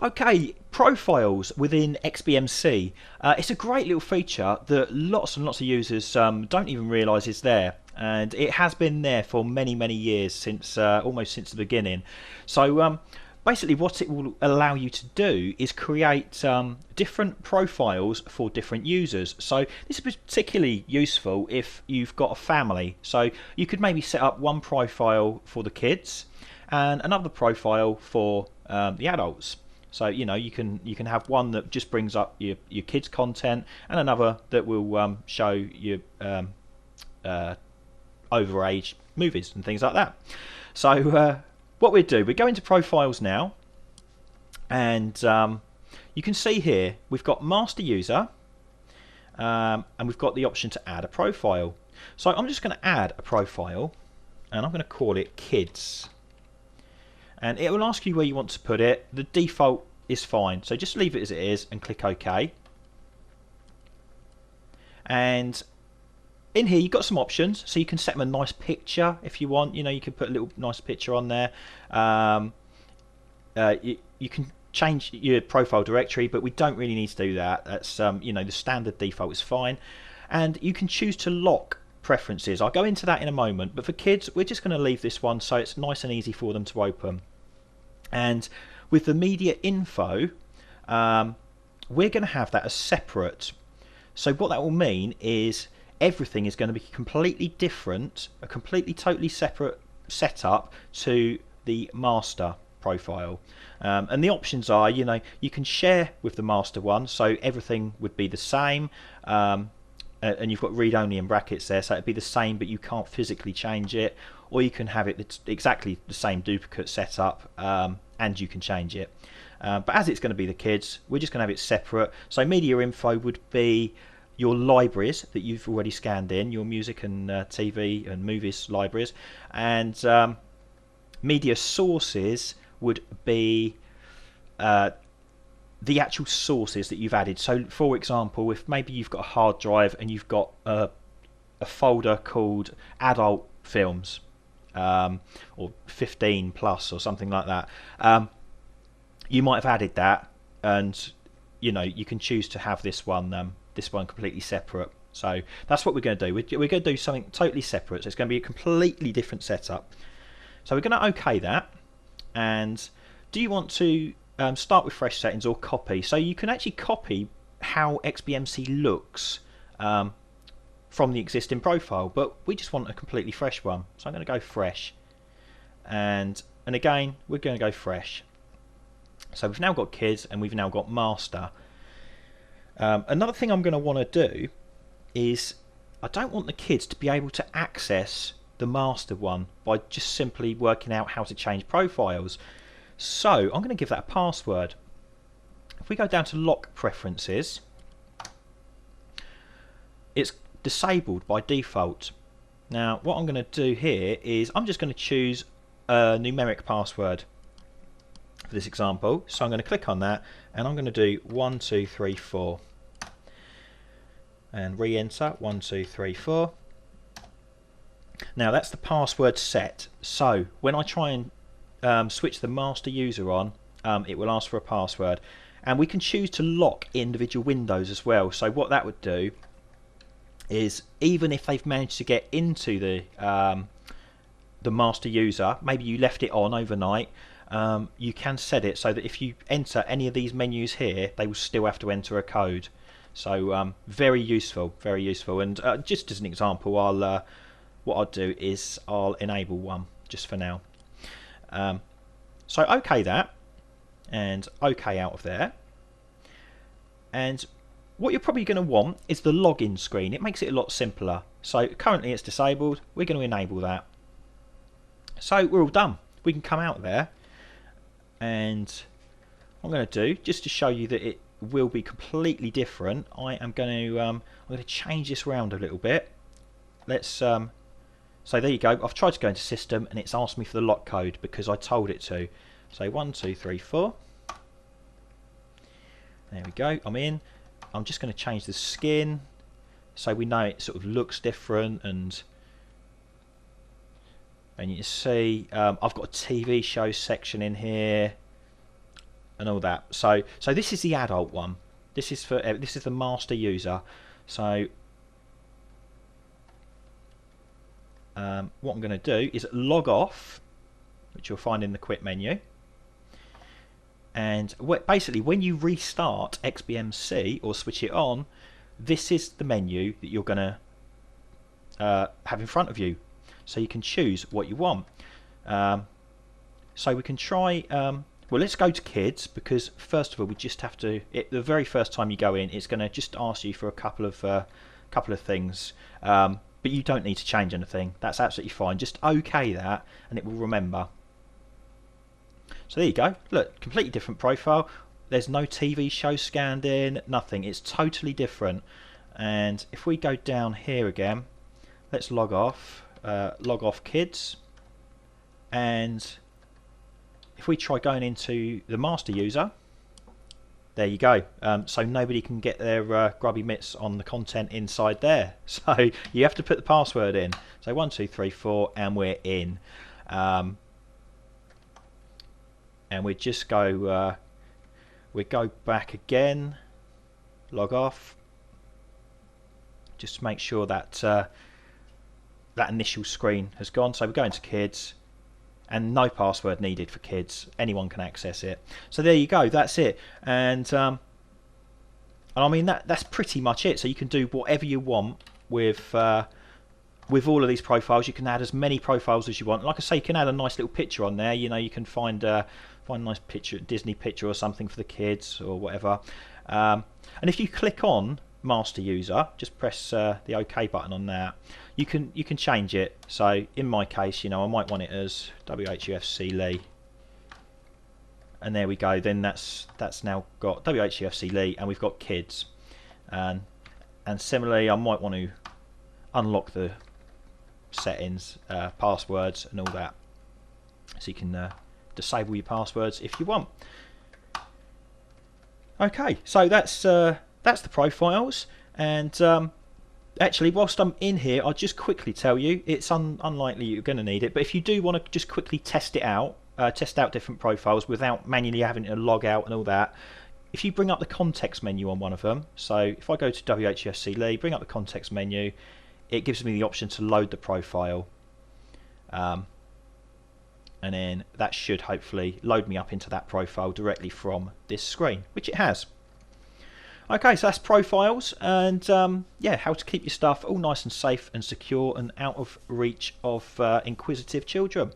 Okay, profiles within XBMC. It's a great little feature that lots and lots of users don't even realise is there, and it has been there for many, many years, since almost since the beginning. So basically, what it will allow you to do is create different profiles for different users. So this is particularly useful if you've got a family. So you could maybe set up one profile for the kids and another profile for the adults. So you can have one that just brings up your kids' content, and another that will show your uh, overage movies and things like that. So what we do, we go into profiles now, and you can see here we've got master user, and we've got the option to add a profile. So I'm just going to add a profile, and I'm going to call it kids. And it will ask you where you want to put it. The default is fine, so just leave it as it is and click OK. And in here you've got some options, so you can set them a nice picture if you want. You can put a little nice picture on there. You can change your profile directory, but we don't really need to do that. That's the standard default is fine. And you can choose to lock preferences. I'll go into that in a moment, but for kids we're just going to leave this one so it's nice and easy for them to open. And with the media info, we're going to have that as separate. So what that will mean is everything is going to be completely different, a completely totally separate setup to the master profile. And the options are, you can share with the master one, so everything would be the same. And you've got read only in brackets there, so it'd be the same but you can't physically change it, or you can have it exactly the same duplicate setup, and you can change it. But as it's going to be the kids, we're just going to have it separate. So media info would be your libraries that you've already scanned in, your music and TV and movies libraries, and media sources would be the actual sources that you've added. So for example, if maybe you've got a hard drive and you've got a folder called adult films, or 15 plus or something like that, you might have added that, and you can choose to have this one completely separate. So that's what we're going to do. We're going to do something totally separate, so it's going to be a completely different setup. So we're going to OK that. And do you want to start with fresh settings or copy? So you can actually copy how XBMC looks from the existing profile, but we just want a completely fresh one. So I'm going to go fresh, and again we're going to go fresh. So we've now got kids and we've now got master. Another thing I'm going to want to do is, I don't want the kids to be able to access the master one by just simply working out how to change profiles. So I'm going to give that a password. If we go down to lock preferences, it's disabled by default. Now what I'm going to do here is I'm just going to choose a numeric password for this example. So I'm going to click on that, and I'm going to do 1234 and re-enter 1234. Now that's the password set. So when I try and switch the master user on, it will ask for a password, and we can choose to lock individual windows as well. So what that would do is, even if they've managed to get into the master user, maybe you left it on overnight, you can set it so that if you enter any of these menus here, they will still have to enter a code. So very useful, very useful. And just as an example, what I'll do is I'll enable one just for now. So OK that, and OK out of there. And what you're probably going to want is the login screen. It makes it a lot simpler. So currently it's disabled. We're going to enable that. So we're all done. We can come out there, and what I'm going to do, just to show you that it will be completely different, I'm going to change this around a little bit. Let's so there you go. I've tried to go into system and it's asked me for the lock code because I told it to. So 1234. There we go. I'm in. I'm just going to change the skin so we know it sort of looks different, and you see I've got a TV show section in here. and all that. So this is the adult one. This is the master user. So what I'm going to do is log off, which you'll find in the quit menu. And basically, when you restart XBMC or switch it on, this is the menu that you're going to have in front of you. So you can choose what you want. So we can try. Well, let's go to kids, because first of all we just have to. The very first time you go in, it's going to just ask you for a couple of things. But you don't need to change anything. That's absolutely fine. Just OK that, and it will remember. So there you go. Look, completely different profile. There's no TV show scanned in, nothing. It's totally different. And if we go down here again, let's log off kids. And if we try going into the master user, there you go. So nobody can get their grubby mitts on the content inside there. So you have to put the password in. So 1, 2, 3, 4, and we're in. And we just go back again, log off, just to make sure that that initial screen has gone. So we're going to kids, and no password needed for kids. Anyone can access it. So there you go. That's it. And I mean that's pretty much it. So you can do whatever you want with all of these profiles. You can add as many profiles as you want. Like I say, you can add a nice little picture on there. You know, you can find a nice picture, Disney picture or something for the kids or whatever. And if you click on master user, just press the OK button on that. You can change it. So in my case, you know, I might want it as WHUFC Lee, and there we go. Then that's now got WHUFC Lee, and we've got kids. And similarly, I might want to unlock the settings, passwords, and all that. So you can disable your passwords if you want. Okay, so that's the profiles. And actually, whilst I'm in here, I'll just quickly tell you, it's unlikely you're going to need it, but if you do want to just quickly test it out, test out different profiles without manually having to log out and all that, if you bring up the context menu on one of them, so if I go to WHUFC Lee, bring up the context menu, it gives me the option to load the profile. And then that should hopefully load me up into that profile directly from this screen, which it has. Okay, so that's profiles, and yeah, how to keep your stuff all nice and safe and secure and out of reach of inquisitive children.